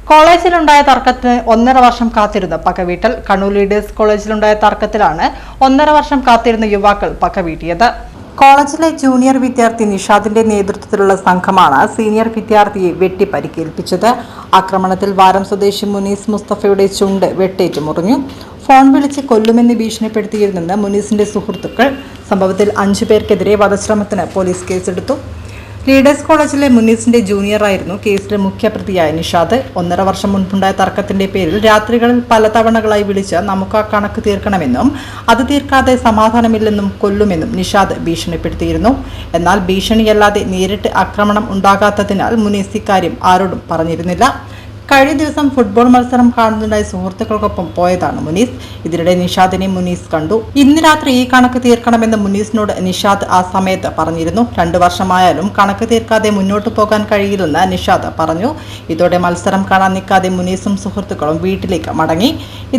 കോളേജിലുണ്ടായ തർക്കത്തിന് 1.5 വർഷം കാത്തിരുന്ന പകവീട്ടൽ. കണ്ണൂർ ലീഡേഴ്സ് കോളേജിലുണ്ടായ തർക്കത്തിലാണ് 1.5 വർഷം കാത്തിരുന്ന യുവാക്കൾ പകവീട്ടിയത്. കോളേജിലെ ജൂനിയർ വിദ്യാർത്ഥി നിഷാദിന്റെ നേതൃത്വത്തിലുള്ള സംഘമാണ് സീനിയർ വിദ്യാർത്ഥിയെ വെട്ടി പരിക്കേൽപ്പിച്ചത്. ആക്രമണത്തിൽ വാരം സ്വദേശി മുനീസ് മുസ്തഫയുടെ ചുണ്ട് വെട്ടേറ്റ് മുറിഞ്ഞു. ഫോൺ വിളിച്ച് കൊല്ലുമെന്ന് ഭീഷണിപ്പെടുത്തിയിരുന്നെന്ന് മുനീസിന്റെ സുഹൃത്തുക്കൾ. സംഭവത്തിൽ 5 പേർക്കെതിരെ വധശ്രമത്തിന് പോലീസ് കേസെടുത്തു. ലീഡേഴ്സ് കോളേജിലെ മുനീസിന്റെ ജൂനിയറായിരുന്നു കേസിലെ മുഖ്യപ്രതിയായ നിഷാദ്. 1.5 വർഷം മുൻപുണ്ടായ തർക്കത്തിന്റെ പേരിൽ രാത്രികളിൽ പലതവണകളായി വിളിച്ച് നമുക്ക് ആ കണക്ക് തീർക്കണമെന്നും അത് തീർക്കാതെ സമാധാനമില്ലെന്നും കൊല്ലുമെന്നും നിഷാദ് ഭീഷണിപ്പെടുത്തിയിരുന്നു. എന്നാൽ ഭീഷണിയല്ലാതെ നേരിട്ട് ആക്രമണം ഉണ്ടാകാത്തതിനാൽ മുനീസ് ഇക്കാര്യം ആരോടും പറഞ്ഞിരുന്നില്ല. കഴിഞ്ഞ ദിവസം ഫുട്ബോൾ മത്സരം കാണുന്നതിനായി സുഹൃത്തുക്കൾക്കൊപ്പം പോയതാണ് മുനീസ്. ഇതിനിടെ നിഷാദിനെ മുനീസ് കണ്ടു. ഇന്ന് രാത്രി ഈ കണക്ക് തീർക്കണമെന്ന് മുനീസിനോട് നിഷാദ് ആ സമയത്ത് പറഞ്ഞിരുന്നു. 2 വർഷമായാലും കണക്ക് തീർക്കാതെ മുന്നോട്ട് പോകാൻ കഴിയില്ലെന്ന് നിഷാദ് പറഞ്ഞു. ഇതോടെ മത്സരം കാണാൻ നിൽക്കാതെ മുനീസും സുഹൃത്തുക്കളും വീട്ടിലേക്ക് മടങ്ങി.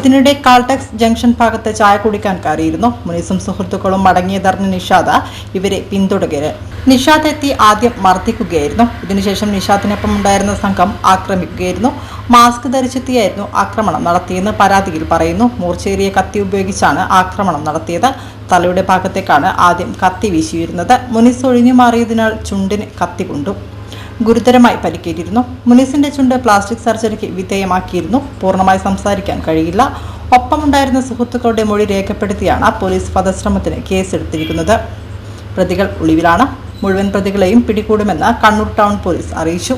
ഇതിനിടെ കാൾടെക്സ് ജംഗ്ഷൻ ഭാഗത്ത് ചായ കുടിക്കാൻ കയറിയിരുന്നു. മുനീസും സുഹൃത്തുക്കളും മടങ്ങിയതറിഞ്ഞ നിഷാദ് ഇവരെ പിന്തുടരുകയായിരുന്നു. നിഷാദ് എത്തി ആദ്യം മർദ്ദിക്കുകയായിരുന്നു. ഇതിനുശേഷം നിഷാദിനൊപ്പം ഉണ്ടായിരുന്ന സംഘം ആക്രമിക്കുകയായിരുന്നു. മാസ്ക് ധരിച്ചെത്തിയായിരുന്നു ആക്രമണം നടത്തിയെന്ന് പരാതിയിൽ പറയുന്നു. മൂർച്ചയേറിയ കത്തി ഉപയോഗിച്ചാണ് ആക്രമണം നടത്തിയത്. തലയുടെ ഭാഗത്തേക്കാണ് ആദ്യം കത്തി വീശിയിരുന്നത്. മുനീസ് ഒഴിഞ്ഞു മാറിയതിനാൽ ചുണ്ടിന് കത്തി കൊണ്ടു. ഗുരുതരമായി പരിക്കേറ്റിരുന്നു. മുനീസിന്റെ ചുണ്ട് പ്ലാസ്റ്റിക് സർജറിക്ക് വിധേയമാക്കിയിരുന്നു. പൂർണ്ണമായി സംസാരിക്കാൻ കഴിയില്ല. ഒപ്പമുണ്ടായിരുന്ന സുഹൃത്തുക്കളുടെ മൊഴി രേഖപ്പെടുത്തിയാണ് പോലീസ് വധശ്രമത്തിന് കേസെടുത്തിരിക്കുന്നത്. പ്രതികൾ ഒളിവിലാണ്. മുഴുവൻ പ്രതികളെയും പിടികൂടുമെന്ന് കണ്ണൂർ ടൗൺ പോലീസ് അറിയിച്ചു.